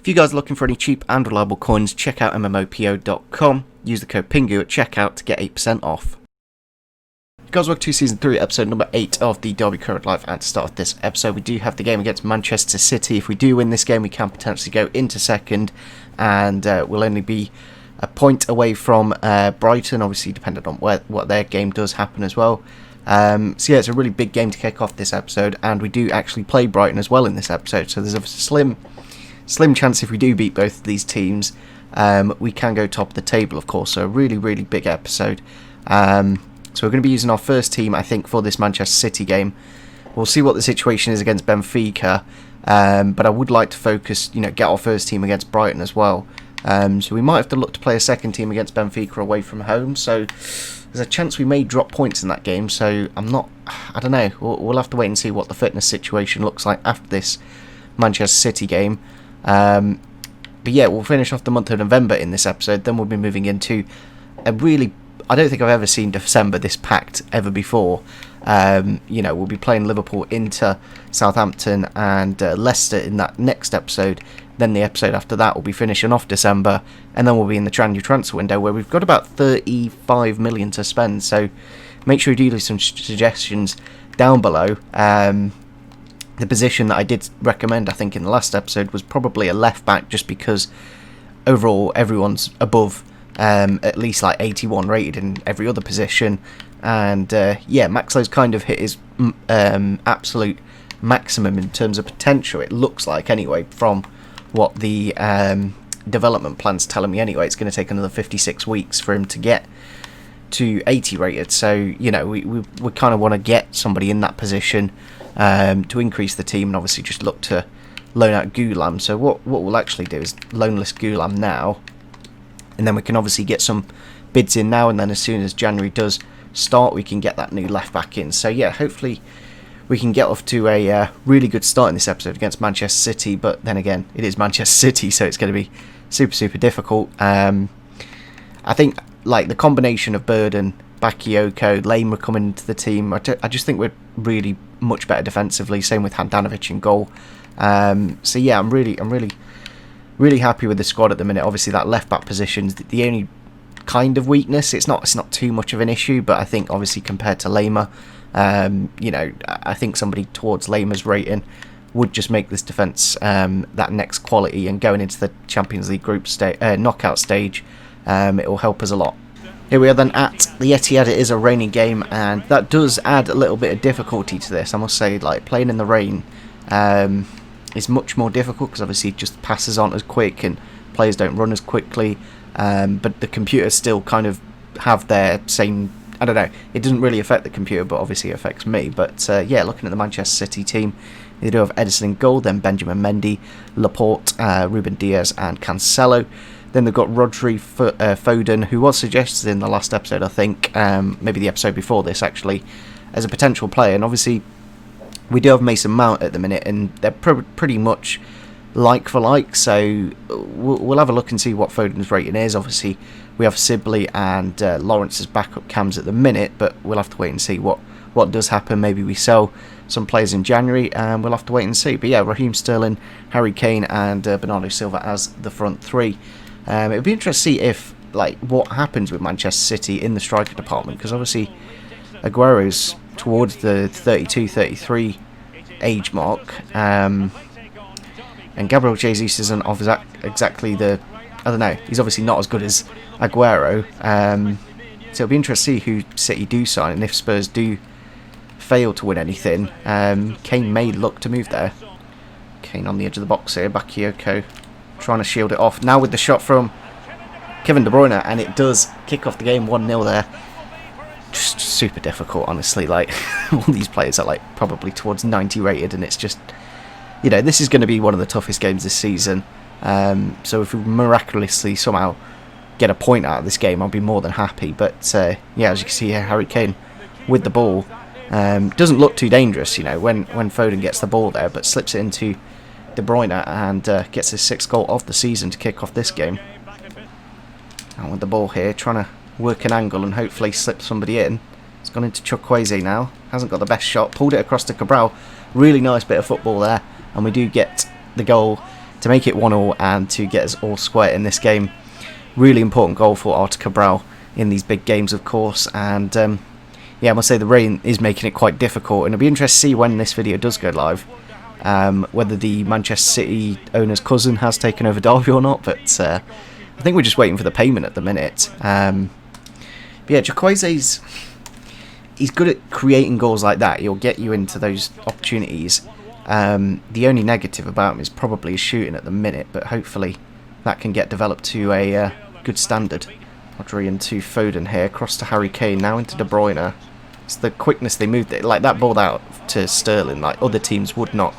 If you guys are looking for any cheap and reliable coins, check out MMOPO.com. Use the code PINGU at checkout to get 8% off. Guys, welcome to Season 3, Episode number 8 of the Derby Current Live. And to start with this episode, we do have the game against Manchester City. If we do win this game, we can potentially go into second, and we'll only be a point away from Brighton, obviously depending on what their game does happen as well. So yeah, it's a really big game to kick off this episode, and we do actually play Brighton as well in this episode, so there's a slim chance if we do beat both of these teams, we can go top of the table, of course. So a really big episode. So we're going to be using our first team, I think, for this Manchester City game. We'll see what the situation is against Benfica, but I would like to focus, get our first team against Brighton as well. So we might have to look to play a second team against Benfica away from home. So there's a chance we may drop points in that game. So I don't know. We'll have to wait and see what the fitness situation looks like after this Manchester City game. But yeah, we'll finish off the month of November in this episode. Then we'll be moving into a really, I don't think I've ever seen December this packed ever before. We'll be playing Liverpool, Inter, Southampton and Leicester in that next episode. Then the episode after that will be finishing off December, and then we'll be in the January transfer window where we've got about 35 million to spend. So make sure you do leave some suggestions down below. The position that I did recommend, I think, in the last episode was probably a left back, just because overall everyone's above at least like 81 rated in every other position, and Max Lowe's kind of hit his absolute maximum in terms of potential, it looks like, anyway, from what the development plan's telling me. Anyway, it's going to take another 56 weeks for him to get to 80 rated, so we kind of want to get somebody in that position to increase the team, and obviously just look to loan out Gulam. So what we'll actually do is loan list Gulam now, and then we can obviously get some bids in now, and then as soon as January does start, we can get that new left back in. So yeah, hopefully we can get off to a really good start in this episode against Manchester City, but then again, it is Manchester City, so it's going to be super difficult. I think like the combination of Burden, Bakayoko, Lema coming into the team, I just think we're really much better defensively. Same with Handanovic in goal. So yeah, I'm really happy with the squad at the minute. Obviously that left back position's the only kind of weakness. It's not too much of an issue, but I think obviously compared to Lema, I think somebody towards Lema's rating would just make this defence that next quality, and going into the Champions League group knockout stage, it will help us a lot. Here we are then at the Etihad. It is a rainy game, and that does add a little bit of difficulty to this. I must say, like, playing in the rain is much more difficult, because obviously just passes aren't as quick and players don't run as quickly, but the computers still kind of have their same, I don't know, it doesn't really affect the computer, but obviously it affects me. But yeah, looking at the Manchester City team, they do have Edison in goal, then Benjamin Mendy, Laporte, Ruben Diaz and Cancelo. Then they've got Rodri, Foden, who was suggested in the last episode, I think, maybe the episode before this actually, as a potential player. And obviously we do have Mason Mount at the minute, and they're pretty much like for like, so we'll have a look and see what Foden's rating is. Obviously we have Sibley and Lawrence as backup cams at the minute, but we'll have to wait and see what does happen. Maybe we sell some players in January, and we'll have to wait and see. But yeah, Raheem Sterling, Harry Kane and Bernardo Silva as the front three. It would be interesting to see if, like, what happens with Manchester City in the striker department, because obviously Aguero's towards the 32-33 age mark, and Gabriel Jesus isn't exactly the, I don't know, he's obviously not as good as Aguero, so it'll be interesting to see who City do sign, and if Spurs do fail to win anything, Kane may look to move there. Kane on the edge of the box here, Bakayoko trying to shield it off. Now with the shot from Kevin De Bruyne, and it does kick off the game 1-0 there. Just super difficult, honestly. Like, all these players are like probably towards 90 rated, and it's just, this is going to be one of the toughest games this season. So if we miraculously somehow get a point out of this game, I'll be more than happy. But yeah, as you can see here, Harry Kane with the ball doesn't look too dangerous, when Foden gets the ball there, but slips it into De Bruyne and gets his 6th goal of the season to kick off this game. And with the ball here, trying to work an angle and hopefully slip somebody in. It's gone into Chukwueze now. Hasn't got the best shot. Pulled it across to Cabral. Really nice bit of football there. And we do get the goal to make it 1-1 and to get us all square in this game. Really important goal for Artur Cabral in these big games, of course, and yeah, I must say the rain is making it quite difficult, and it'll be interesting to see when this video does go live, whether the Manchester City owner's cousin has taken over Derby or not, but I think we're just waiting for the payment at the minute. But yeah, Chukwueze's, he's good at creating goals like that. He'll get you into those opportunities. The only negative about him is probably his shooting at the minute, but hopefully that can get developed to a good standard. Rodri into Foden here, cross to Harry Kane, now into De Bruyne. It's the quickness they moved it, like that ball out to Sterling, like other teams would not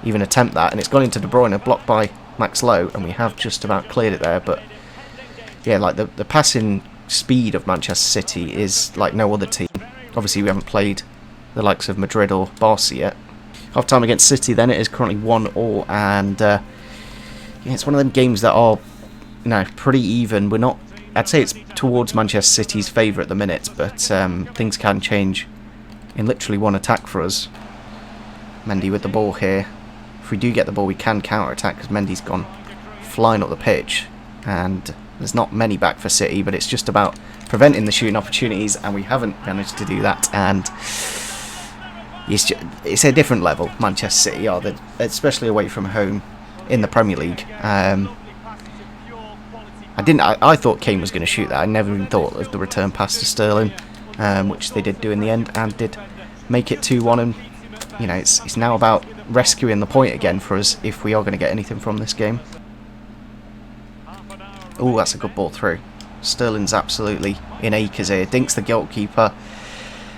even attempt that, and it's gone into De Bruyne, blocked by Max Lowe, and we have just about cleared it there. But yeah, like the passing speed of Manchester City is like no other team. Obviously we haven't played the likes of Madrid or Barca yet. Half time against City then, it is currently 1-1, and yeah, it's one of them games that are, you know, pretty even. We're not, I'd say it's towards Manchester City's favour at the minute, but things can change in literally one attack for us. Mendy with the ball here. If we do get the ball, we can counter-attack because Mendy's gone flying up the pitch, and there's not many back for City, but it's just about preventing the shooting opportunities, and we haven't managed to do that. And it's a different level, Manchester City are, especially away from home in the Premier League. I thought Kane was going to shoot that. I never even thought of the return pass to Sterling, which they did do in the end, and did make it 2-1. And you know, it's now about rescuing the point again for us if we are going to get anything from this game. Oh, that's a good ball through. Sterling's absolutely in acres here. Dinks the goalkeeper,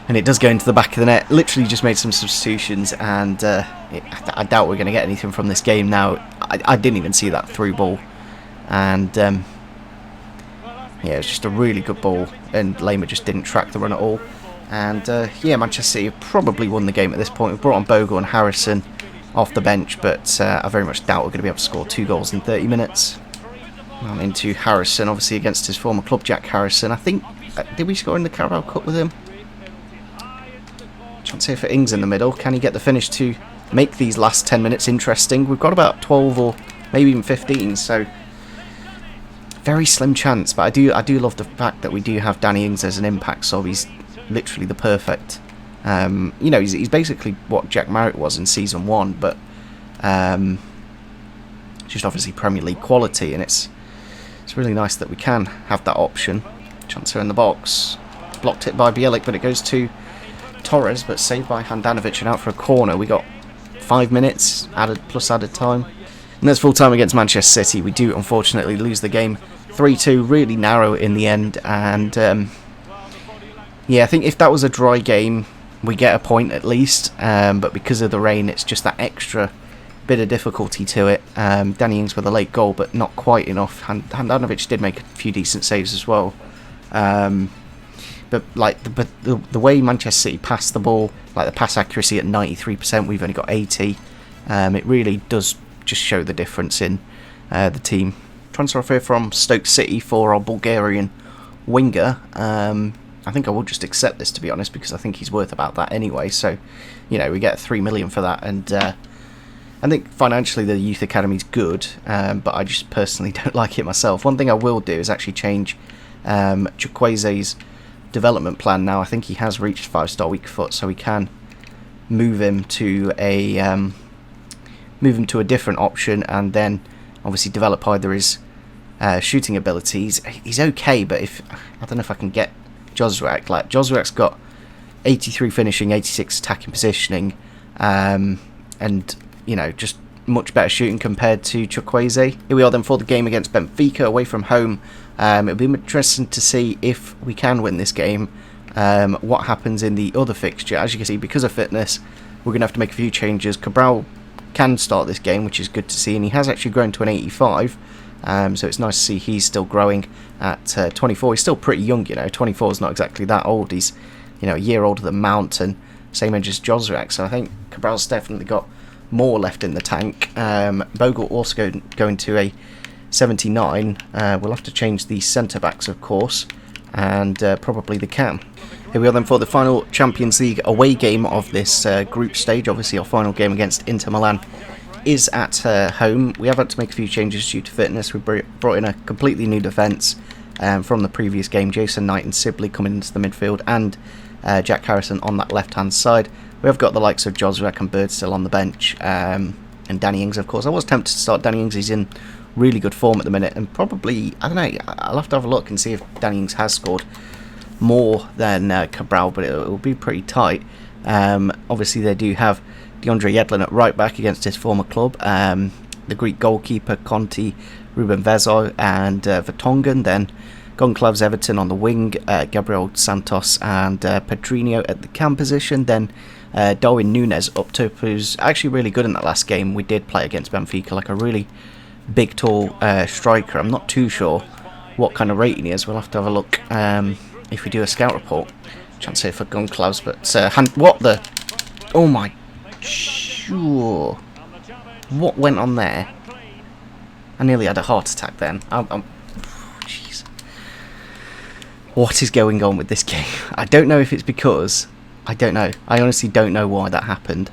and it does go into the back of the net. Literally just made some substitutions, and I doubt we're going to get anything from this game now. I didn't even see that through ball, and yeah, it was just a really good ball, and Lema just didn't track the run at all. And yeah, Manchester City have probably won the game at this point. We've brought on Bogle and Harrison off the bench, but I very much doubt we're going to be able to score 2 goals in 30 minutes. On into Harrison, obviously against his former club, Jack Harrison. I think, did we score in the Carabao Cup with him? Chance here for Ings in the middle. Can he get the finish to make these last 10 minutes interesting? We've got about 12 or maybe even 15, so very slim chance. But I do love the fact that we do have Danny Ings as an impact sub. He's literally the perfect, you know, he's basically what Jack Marriott was in season 1, but just obviously Premier League quality, and it's really nice that we can have that option. Chance here in the box, blocked it by Bielik, but it goes to Torres, but saved by Handanovic and out for a corner. We got 5 minutes plus added time, and that's full time against Manchester City. We do unfortunately lose the game 3-2, really narrow in the end, and yeah, I think if that was a dry game we get a point at least, but because of the rain it's just that extra bit of difficulty to it. Danny Ings with a late goal, but not quite enough. Handanovic did make a few decent saves as well, but like the way Manchester City passed the ball, like the pass accuracy at 93%, we've only got 80. It really does just show the difference in the team. Transfer offer from Stoke City for our Bulgarian winger. I think I will just accept this, to be honest, because I think he's worth about that anyway. So, you know, we get 3 million for that, and I think financially the youth academy's good, but I just personally don't like it myself. One thing I will do is actually change Chukwueze's development plan now. I think he has reached 5-star weak foot, so we can move him to a different option, and then obviously develop either his shooting abilities. He's okay, but I don't know if I can get Jozwiak. Like, Jozwiak's got 83 finishing, 86 attacking positioning, and you know, just much better shooting compared to Chukwueze. Here we are then for the game against Benfica away from home. It'll be interesting to see if we can win this game. What happens in the other fixture? As you can see, because of fitness, we're going to have to make a few changes. Cabral can start this game, which is good to see, and he has actually grown to an 85. So it's nice to see he's still growing at 24. He's still pretty young, you know. 24 is not exactly that old. He's, you know, a year older than Mount and same age as Jozwiak. So I think Cabral's definitely got more left in the tank. Bogle also going to a 79. We'll have to change the centre backs, of course, and probably the cam. Here we are then for the final Champions League away game of this group stage. Obviously our final game against Inter Milan is at home. We have had to make a few changes due to fitness. We brought in a completely new defence from the previous game. Jason Knight and Sibley coming into the midfield, and Jack Harrison on that left-hand side. We have got the likes of Joswiak and Bird still on the bench, and Danny Ings, of course. I was tempted to start Danny Ings. He's in really good form at the minute, and probably, I don't know, I'll have to have a look and see if Danny Ings has scored more than Cabral, but it will be pretty tight. Obviously, they do have DeAndre Yedlin at right back against his former club. The Greek goalkeeper Conti, Ruben Vezo, and Vertonghen. Then Goncalves Everton on the wing, Gabriel Santos and Pedrinho at the cam position. Then Darwin Núñez up top, who's actually really good in that last game. We did play against Benfica, like a really big, tall striker. I'm not too sure what kind of rating he is. We'll have to have a look if we do a scout report. Chance here for Goncalves, but what the? Oh my! Sure. What went on there? I nearly had a heart attack then. Jeez. What is going on with this game? I don't know if it's because... I don't know. I honestly don't know why that happened.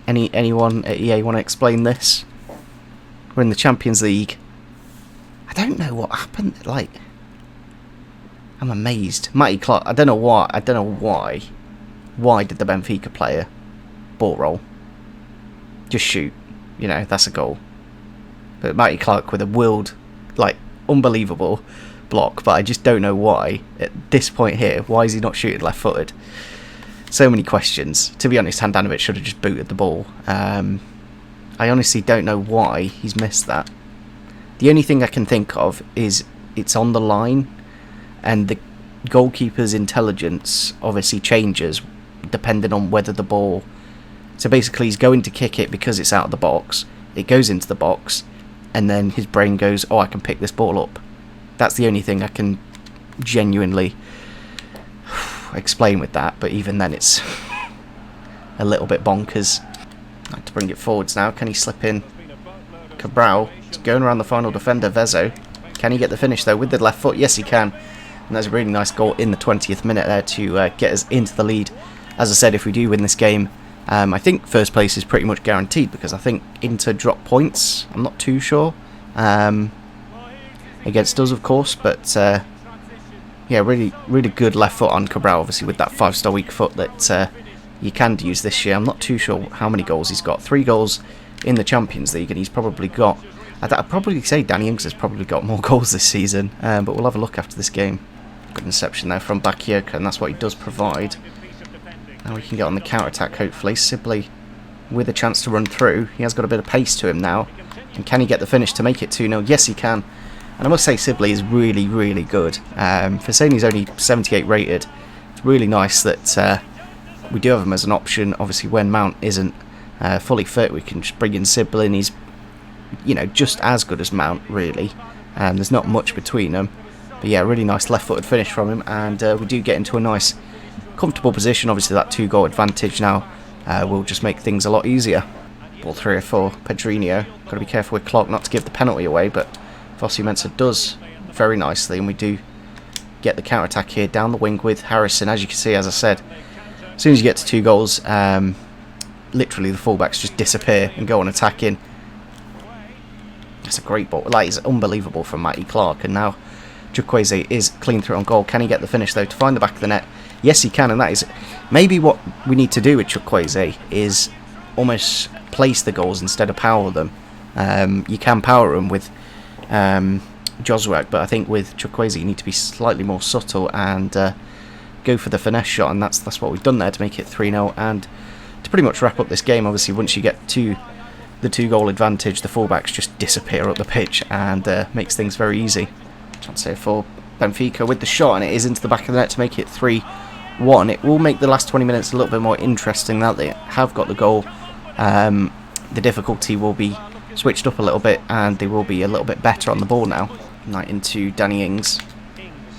Anyone at EA want to explain this? We're in the Champions League. I don't know what happened. Like, I'm amazed. Matty Clark, I don't know why. Why did the Benfica player ball roll? Just shoot. You know, that's a goal. But Matty Clark with a world, like, unbelievable block. But I just don't know why. At this point here, why is he not shooting left-footed? So many questions. To be honest, Handanovic should have just booted the ball. I honestly don't know why he's missed that. The only thing I can think of is it's on the line, and the goalkeeper's intelligence obviously changes depending on whether the ball... So basically he's going to kick it because it's out of the box. It goes into the box, and then his brain goes, oh, I can pick this ball up. That's the only thing I can genuinely explain with that, but even then it's a little bit bonkers. I'd like to bring it forwards now. Can he slip in? Cabral, it's going around the final defender, Vezo. Can he get the finish though with the left foot? Yes, he can. And that's a really nice goal in the 20th minute there to get us into the lead. As I said, if we do win this game, I think first place is pretty much guaranteed, because I think Inter drop points. I'm not too sure. Against us, of course, but yeah, really good left foot on Cabral, obviously with that 5-star weak foot that you can use this year. I'm not too sure how many goals he's got. 3 goals in the Champions League, and he's probably got... I'd probably say Danny Ings has probably got more goals this season, but we'll have a look after this game. Good interception there from Bakayoko, and that's what he does provide. Now we can get on the counter-attack, hopefully. Sibley with a chance to run through. He has got a bit of pace to him now. And can he get the finish to make it 2-0? Yes, he can. And I must say Sibley is really, really good. For saying he's only 78 rated, it's really nice that we do have him as an option. Obviously, when Mount isn't fully fit, we can just bring in Sibley, and he's, you know, just as good as Mount, really. There's not much between them. But yeah, really nice left-footed finish from him, and we do get into a nice, comfortable position. Obviously, that 2-goal advantage now will just make things a lot easier. Ball 3 or 4, Pedrinho. Got to be careful with Clark not to give the penalty away, but Fossey Mensah does very nicely, and we do get the counter-attack here down the wing with Harrison. As you can see, as I said, as soon as you get to 2 goals, literally the fullbacks just disappear and go on attacking. That's a great ball. That is unbelievable from Matty Clark, and now Chukwueze is clean through on goal. Can he get the finish though to find the back of the net? Yes, he can, and that is maybe what we need to do with Chukwueze, is almost place the goals instead of power them. You can power them with Joswiak, but I think with Chukwueze you need to be slightly more subtle and go for the finesse shot, and that's what we've done there to make it 3-0 and to pretty much wrap up this game. Obviously, once you get to the 2-goal advantage, the fullbacks just disappear up the pitch and makes things very easy. Chance here for Benfica with the shot, and it is into the back of the net to make it 3-1. It will make the last 20 minutes a little bit more interesting now that they have got the goal. The difficulty will be switched up a little bit, and they will be a little bit better on the ball now. Right into Danny Ings.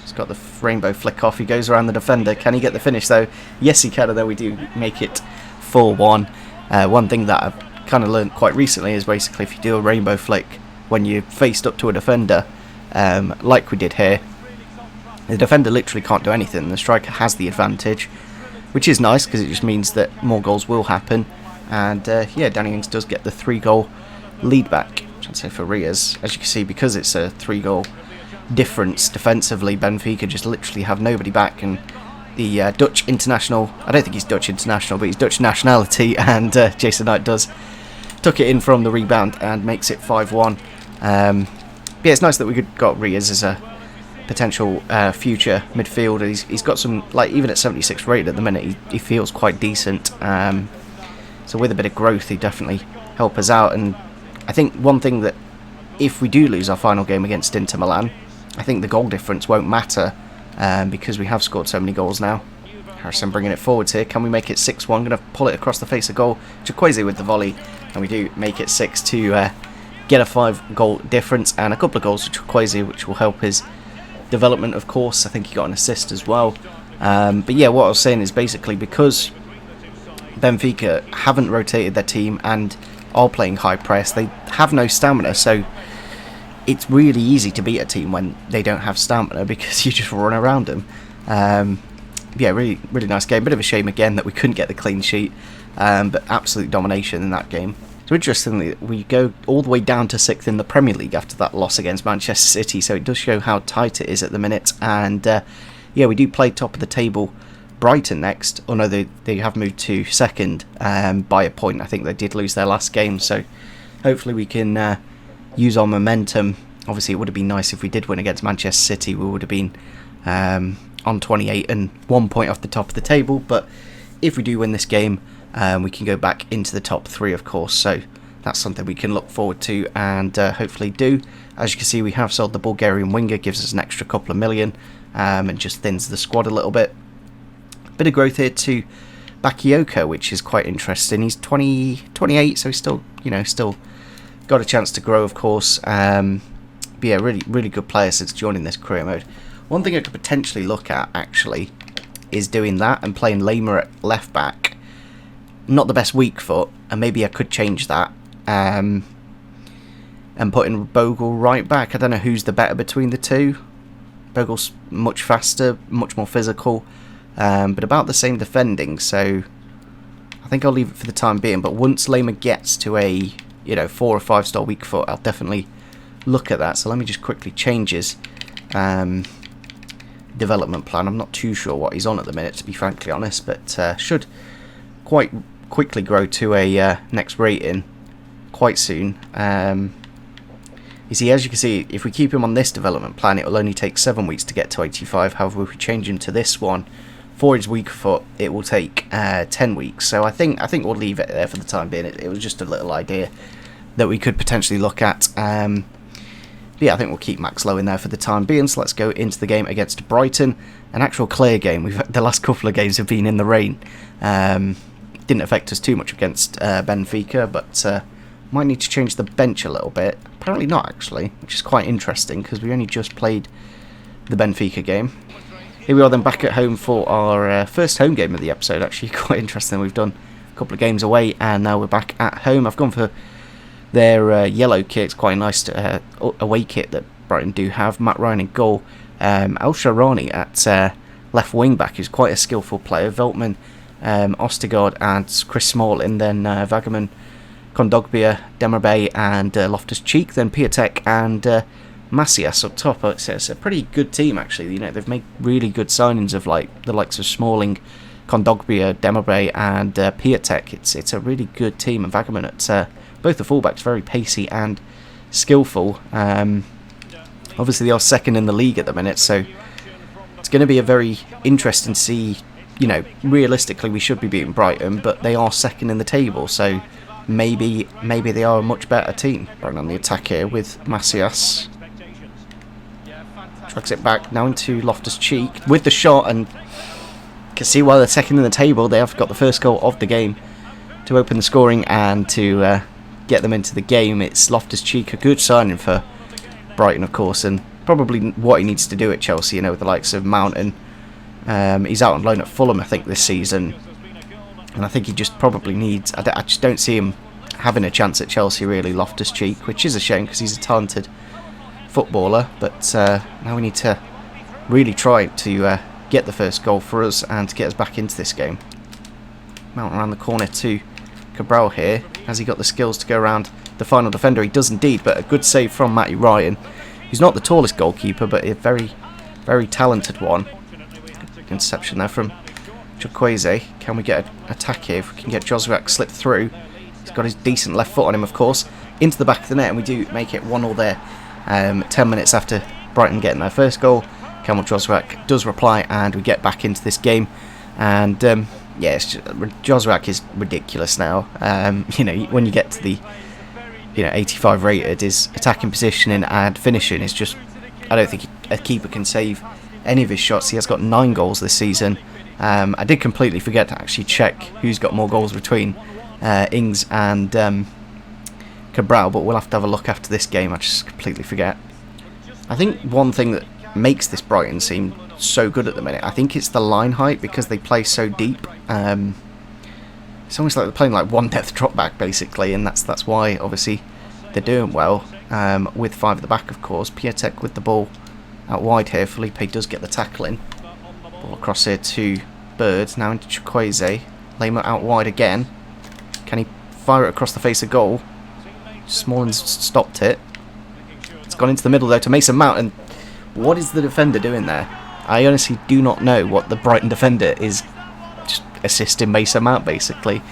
He's got the rainbow flick off. He goes around the defender. Can he get the finish though? Yes, he can, and then we do make it 4-1. One thing that I've kind of learned quite recently is basically if you do a rainbow flick when you're faced up to a defender, like we did here, the defender literally can't do anything. The striker has the advantage, which is nice because it just means that more goals will happen. And yeah, Danny Ings does get the 3-goal lead back. I'd say for Rias, as you can see, because it's a 3-goal difference defensively, Benfica just literally have nobody back, and the Dutch international, I don't think he's Dutch international, but he's Dutch nationality, and Jason Knight took it in from the rebound and makes it 5-1. Yeah, it's nice that we got Rias as a potential future midfielder. He's got some, like, even at 76 rated at the minute, he feels quite decent. So with a bit of growth, he'd definitely help us out. And I think one thing that, if we do lose our final game against Inter Milan, I think the goal difference won't matter, because we have scored so many goals now. Harrison bringing it forwards here. Can we make it 6-1? Going to pull it across the face of goal. Chukwueze with the volley, and we do make it 6 to get a 5-goal difference and a couple of goals for Chukwueze, which will help his development, of course. I think he got an assist as well. But yeah, what I was saying is basically because Benfica haven't rotated their team and are playing high press, they have no stamina, so it's really easy to beat a team when they don't have stamina because you just run around them. Yeah, really nice game. Bit of a shame again that we couldn't get the clean sheet, but absolute domination in that game. So interestingly, we go all the way down to 6th in the Premier League after that loss against Manchester City, so it does show how tight it is at the minute. And yeah, we do play top of the table Brighton next. Oh no, they have moved to 2nd by a point. I think they did lose their last game, so hopefully we can use our momentum. Obviously, it would have been nice if we did win against Manchester City. We would have been on 28 and 1 point off the top of the table, but if we do win this game, we can go back into the top 3, of course, so that's something we can look forward to and hopefully do. As you can see, we have sold the Bulgarian winger, gives us an extra couple of million, and just thins the squad a little bit. Bit of growth here to Bakayoko, which is quite interesting. He's 28, so he's still, still got a chance to grow, of course. But yeah, really good player since joining this career mode. One thing I could potentially look at, actually, is doing that and playing Lamer at left back. Not the best weak foot, and maybe I could change that. And putting Bogle right back. I don't know who's the better between the two. Bogle's much faster, much more physical, but about the same defending, so I think I'll leave it for the time being. But once Lamer gets to a 4 or 5 star weak foot, I'll definitely look at that. So let me just quickly change his development plan. I'm not too sure what he's on at the minute, to be frankly honest, but should quite quickly grow to a next rating quite soon. You see, as you can see, if we keep him on this development plan, it will only take 7 weeks to get to 85. However, if we change him to this one for his weak foot, it will take 10 weeks. So I think we'll leave it there for the time being. It was just a little idea that we could potentially look at. Yeah, I think we'll keep Max Low in there for the time being. So let's go into the game against Brighton. An actual clear game. The last couple of games have been in the rain. Didn't affect us too much against Benfica, but might need to change the bench a little bit. Apparently not, actually, which is quite interesting because we only just played the Benfica game. Here we are then back at home for our first home game of the episode. Actually, quite interesting. We've done a couple of games away and now we're back at home. I've gone for their yellow kit. It's quite a nice away kit that Brighton do have. Matt Ryan in goal. El Shaarawy at left wing back, who's quite a skillful player. Veltman, Ostigard and Chris Smalling. Then Vagaman, Kondogbia, Demirbay and Loftus-Cheek. Then Piatek and Macias up top. It's a pretty good team, actually. They've made really good signings of the likes of Smalling, Kondogbia, Demirbay and Piatek. It's a really good team, and Vagaman at both the fullbacks, very pacey and skillful. Obviously they are 2nd in the league at the minute, so it's going to be a very interesting to see. Realistically we should be beating Brighton, but they are 2nd in the table, so maybe they are a much better team. Brighton on the attack here with Macias. Drags it back now into Loftus-Cheek with the shot, and you can see why they're 2nd in the table. They have got the first goal of the game to open the scoring and to get them into the game. It's Loftus-Cheek, a good signing for Brighton, of course, and probably what he needs to do at Chelsea, with the likes of Mount and he's out on loan at Fulham, I think, this season, and I think he just probably needs. I just don't see him having a chance at Chelsea, really, Loftus-Cheek, which is a shame because he's a talented footballer. But now we need to really try to get the first goal for us and to get us back into this game. Mount around the corner to Cabral here. Has he got the skills to go around the final defender? He does indeed, but a good save from Matty Ryan. He's not the tallest goalkeeper, but a very, very talented one. Interception there from Chukwueze. Can we get an attack here? If we can get Joswiak slipped through. He's got his decent left foot on him, of course. Into the back of the net, and we do make it 1-0 there. 10 minutes after Brighton getting their first goal. Kamil Joswiak does reply, and we get back into this game. And yeah, Joswiak is ridiculous now. You know, when you get to the 85 rated, his attacking positioning and finishing is just, I don't think a keeper can save any of his shots. He has got 9 goals this season. I did completely forget to actually check who's got more goals between Ings and Cabral, but we'll have to have a look after this game. I just completely forget. I think one thing that makes this Brighton seem so good at the minute, I think it's the line height, because they play so deep. It's almost like they're playing like one depth drop back basically, and that's why obviously they're doing well, with 5 at the back, of course. Piatek with the ball out wide here. Felipe does get the tackle in. Ball across here to Bird, now into Chukwueze. Lema out wide again. Can he fire it across the face of goal? Smalling's stopped it. It's gone into the middle though to Mason Mount, and what is the defender doing there? I honestly do not know what the Brighton defender is, just assisting Mason Mount basically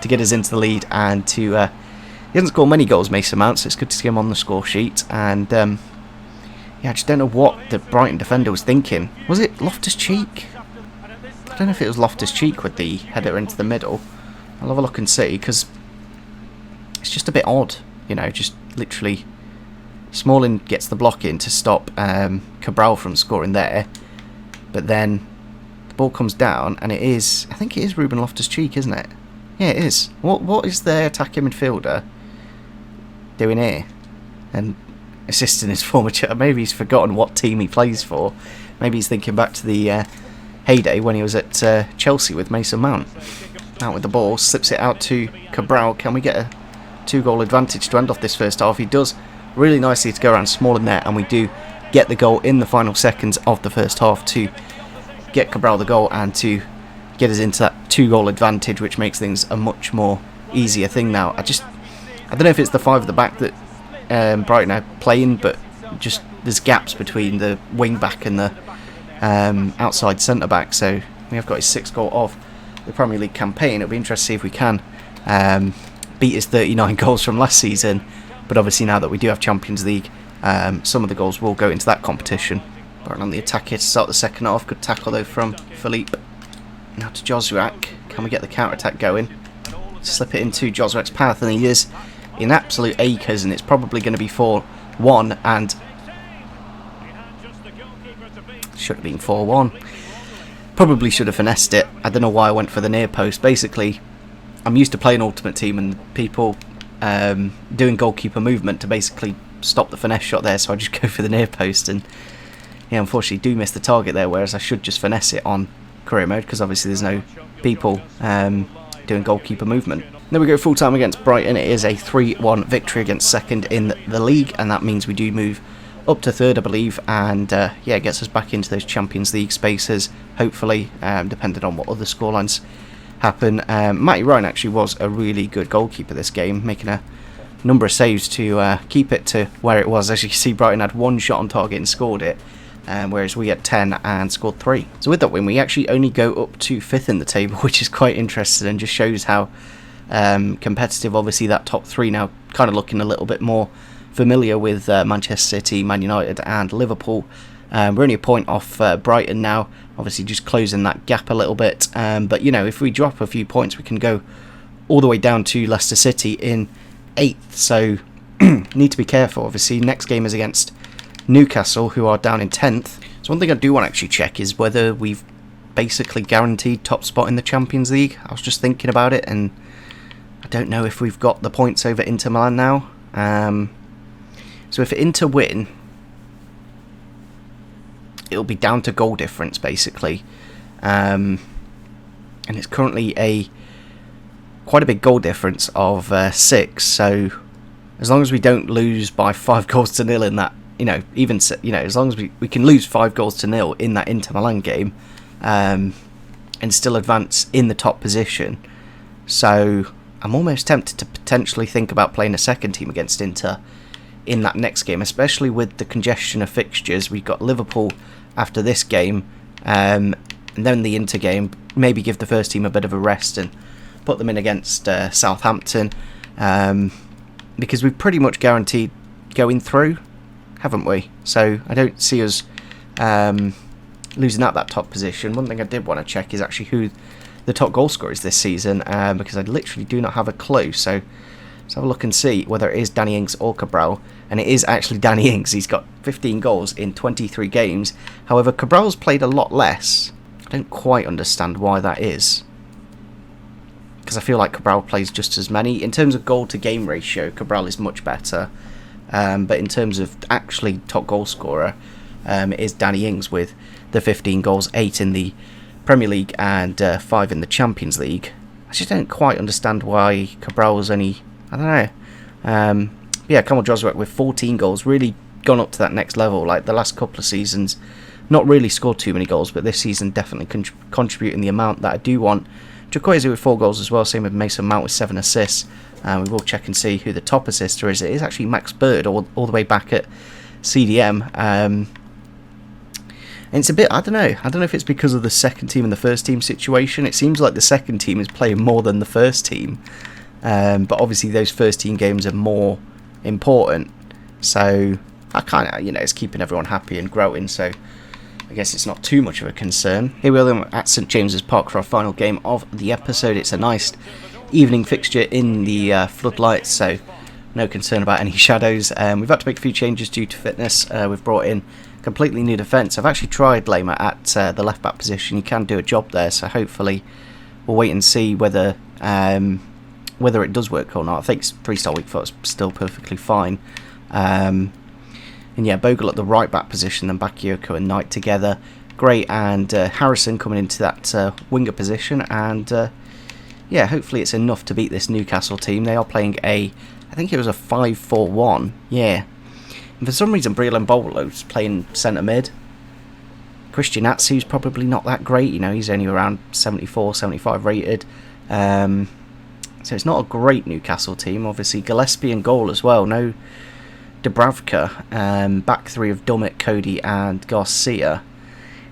to get us into the lead, and to he hasn't scored many goals, Mason Mount, so it's good to see him on the score sheet. And yeah, I just don't know what the Brighton defender was thinking. Was it Loftus-Cheek? I don't know if it was Loftus-Cheek with the header into the middle. I'll have a look and see, because it's just a bit odd, you know, just literally Smalling gets the block in to stop Cabral from scoring there, but then the ball comes down, and it is, I think it is Ruben Loftus-Cheek, isn't it? Yeah, it is. What is the attacking midfielder doing here? And assisting his former maybe he's forgotten what team he plays for. Maybe he's thinking back to the heyday when he was at Chelsea with Mason Mount. Out with the ball, slips it out to Cabral. Can we get a 2-goal advantage to end off this first half? He does really nicely to go around Smalling there, and we do get the goal in the final seconds of the first half to get Cabral the goal and to get us into that 2-goal advantage, which makes things a much more easier thing now. I don't know if it's the 5 at the back that Brighton are playing, but just there's gaps between the wing back and the outside centre back. So we have got his 6th goal of the Premier League campaign. It'll be interesting to see if we can beat his 39 goals from last season. But obviously now that we do have Champions League, some of the goals will go into that competition. Brighton on the attack here to start the second half. Good tackle though from Philippe. Now to Joswiak. Can we get the counter-attack going? Slip it into Joswiak's path, and he is in absolute acres, and it's probably going to be 4-1, and should have been 4-1. Probably should have finessed it. I don't know why I went for the near post. Basically, I'm used to playing Ultimate Team and people doing goalkeeper movement to basically stop the finesse shot there, so I just go for the near post, and yeah, unfortunately do miss the target there, whereas I should just finesse it on career mode, because obviously there's no people doing goalkeeper movement. Then we go full time against Brighton. It is a 3-1 victory against second in the league, and that means we do move up to third, I believe, and yeah, it gets us back into those Champions League spaces, hopefully, depending on what other scorelines happen. Matty Ryan actually was a really good goalkeeper this game, making a number of saves to keep it to where it was. As you can see, Brighton had 1 shot on target and scored it, whereas we had 10 and scored 3. So with that win, we actually only go up to 5th in the table, which is quite interesting and just shows how competitive, obviously, that top 3 now kind of looking a little bit more familiar with Manchester City, Man United and Liverpool. We're only a point off Brighton now, obviously just closing that gap a little bit, but you know, if we drop a few points we can go all the way down to Leicester City in 8th, so need to be careful. Obviously next game is against Newcastle, who are down in 10th. So one thing I do want to actually check is whether we've basically guaranteed top spot in the Champions League. I was just thinking about it, and I don't know if we've got the points over Inter Milan now. So if Inter win, it'll be down to goal difference basically, and it's currently quite a big goal difference of 6. So as long as we don't lose by 5 goals to nil in that, as long as we can lose 5 goals to nil in that Inter Milan game, and still advance in the top position. So I'm almost tempted to potentially think about playing a second team against Inter in that next game, especially with the congestion of fixtures. We've got Liverpool after this game, and then the Inter game. Maybe give the first team a bit of a rest and put them in against Southampton, because we've pretty much guaranteed going through, haven't we? So I don't see us losing out that top position. One thing I did want to check is actually who the top goal scorer is this season, because I literally do not have a clue. So let's have a look and see whether it is Danny Ings or Cabral. And it is actually Danny Ings. He's got 15 goals in 23 games. However, Cabral's played a lot less. I don't quite understand why that is, because I feel like Cabral plays just as many. In terms of goal to game ratio, Cabral is much better. But in terms of actually top goal scorer, it is Danny Ings with the 15 goals, 8 in the Premier League and 5 in the Champions League. I just don't quite understand why Cabral was only, I don't know. Yeah, Kamal Joswiak with 14 goals, really gone up to that next level. Like the last couple of seasons, not really scored too many goals, but this season definitely contributing the amount that I do want. Chukwueze with 4 goals as well, same with Mason Mount with 7 assists. We will check and see who the top assister is. It is actually Max Bird, all the way back at CDM. And it's a bit, I don't know if it's because of the second team and the first team situation. It seems like the second team is playing more than the first team. But obviously those first team games are more important. So I kind of, it's keeping everyone happy and growing. So I guess it's not too much of a concern. Here we are at St James's Park for our final game of the episode. It's a nice evening fixture in the floodlights, so no concern about any shadows. We've had to make a few changes due to fitness. We've brought in completely new defence. I've actually tried Lema at the left back position. He can do a job there, so hopefully we'll wait and see whether it does work or not. I think 3-star weak foot's still perfectly fine. And yeah, Bogle at the right back position, then Bakayoko and Knight together. Gray and Harrison coming into that winger position, and yeah, hopefully it's enough to beat this Newcastle team. They are playing I think it was a 5-4-1, yeah. And for some reason, Briel Mbolo's playing centre mid. Christian Atsu's probably not that great, he's only around 74, 75 rated. So it's not a great Newcastle team. Obviously, Gillespie in goal as well. No Dubravka, back three of Dummett, Cody and Garcia.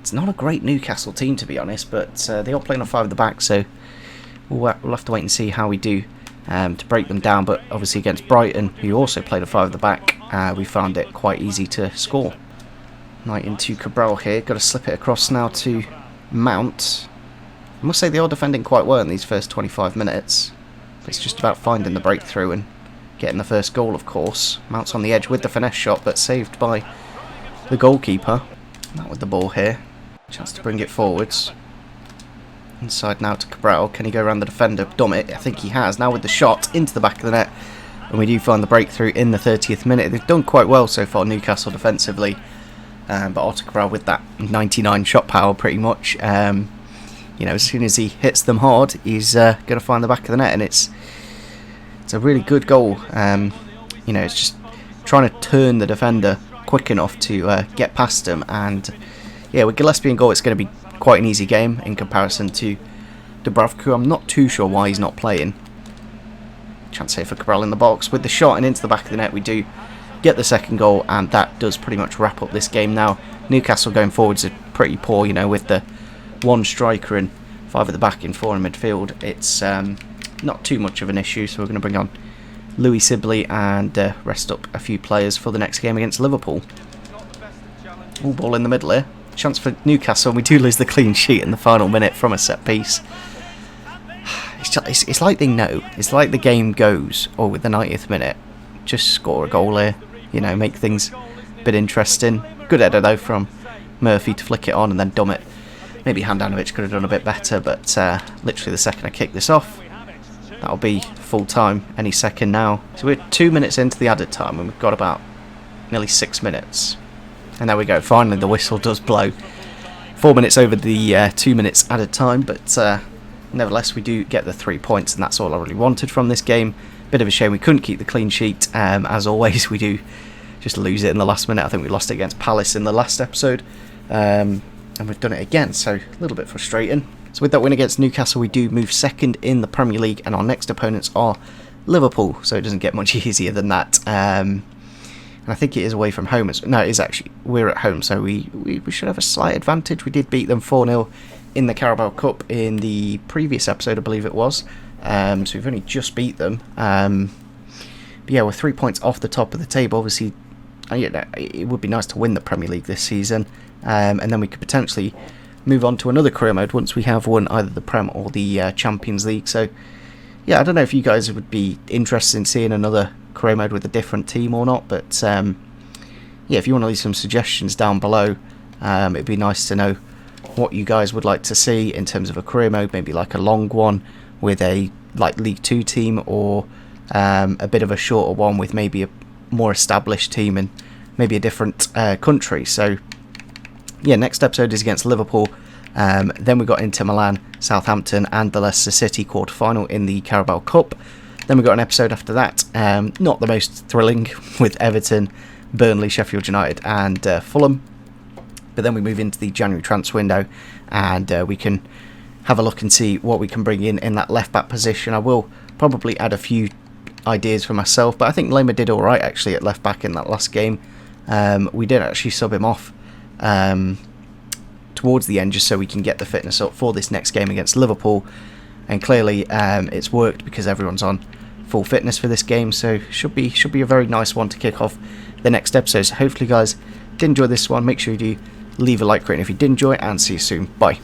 It's not a great Newcastle team, to be honest, but they are playing on 5 at the back, so we'll have to wait and see how we do to break them down. But obviously against Brighton, who also played a 5 at the back, we found it quite easy to score. Knight into Cabral here, got to slip it across now to Mount. I must say they are defending quite well in these first 25 minutes. It's just about finding the breakthrough and getting the first goal, of course. Mount's on the edge with the finesse shot, but saved by the goalkeeper. Not with the ball here. Chance to bring it forwards. Inside now to Cabral. Can he go around the defender? Dummett, I think he has. Now with the shot into the back of the net. And we do find the breakthrough in the 30th minute. They've done quite well so far, Newcastle defensively. But Otto Cabral with that 99 shot power pretty much. As soon as he hits them hard, he's going to find the back of the net. And it's a really good goal. It's just trying to turn the defender quick enough to get past him. And yeah, with Gillespie in goal, it's going to be quite an easy game in comparison to Dubravka. I'm not too sure why he's not playing. Chance here for Cabral in the box. With the shot and into the back of the net, we do get the second goal, and that does pretty much wrap up this game now. Newcastle going forwards are pretty poor, with the 1 striker and 5 at the back and 4 in midfield. It's not too much of an issue, so we're going to bring on Louis Sibley and rest up a few players for the next game against Liverpool. All ball in the middle here. Chance for Newcastle, and we do lose the clean sheet in the final minute from a set piece. It's like they know. It's like the game goes, or with the 90th minute, just score a goal here. Make things a bit interesting. Good header though from Murphy to flick it on, and then Dummett. Maybe Handanovic could have done a bit better, but literally the second I kick this off, that'll be full time any second now. So we're 2 minutes into the added time, and we've got about nearly 6 minutes. And there we go, finally the whistle does blow. 4 minutes over the 2 minutes added time, but nevertheless we do get the 3 points, and that's all I really wanted from this game. Bit of a shame we couldn't keep the clean sheet. As always, we do just lose it in the last minute. I think we lost it against Palace in the last episode, and we've done it again, so a little bit frustrating. So with that win against Newcastle, we do move second in the Premier League, and our next opponents are Liverpool, so it doesn't get much easier than that. And I think it is away from home. No, it is actually. We're at home, so we should have a slight advantage. We did beat them 4-0 in the Carabao Cup in the previous episode, I believe it was. So we've only just beat them. But yeah, we're 3 points off the top of the table. Obviously, it would be nice to win the Premier League this season, and then we could potentially move on to another career mode once we have won either the Prem or the Champions League. So yeah, I don't know if you guys would be interested in seeing another career mode with a different team or not, but yeah, if you want to leave some suggestions down below, it'd be nice to know what you guys would like to see in terms of a career mode, maybe like a long one with a League 2 team, or a bit of a shorter one with maybe a more established team and maybe a different country. So yeah, next episode is against Liverpool. Then we got Inter Milan, Southampton, and the Leicester City quarter-final in the Carabao Cup. Then we got an episode after that, not the most thrilling, with Everton, Burnley, Sheffield United, and Fulham. But then we move into the January transfer window, and we can have a look and see what we can bring in that left-back position. I will probably add a few ideas for myself, but I think Lema did alright actually at left-back in that last game. We did actually sub him off towards the end just so we can get the fitness up for this next game against Liverpool, and clearly it's worked because everyone's on full fitness for this game, so should be a very nice one to kick off the next episode. So hopefully guys did enjoy this one. Make sure you do leave a like rating if you did enjoy it, and see you soon. Bye.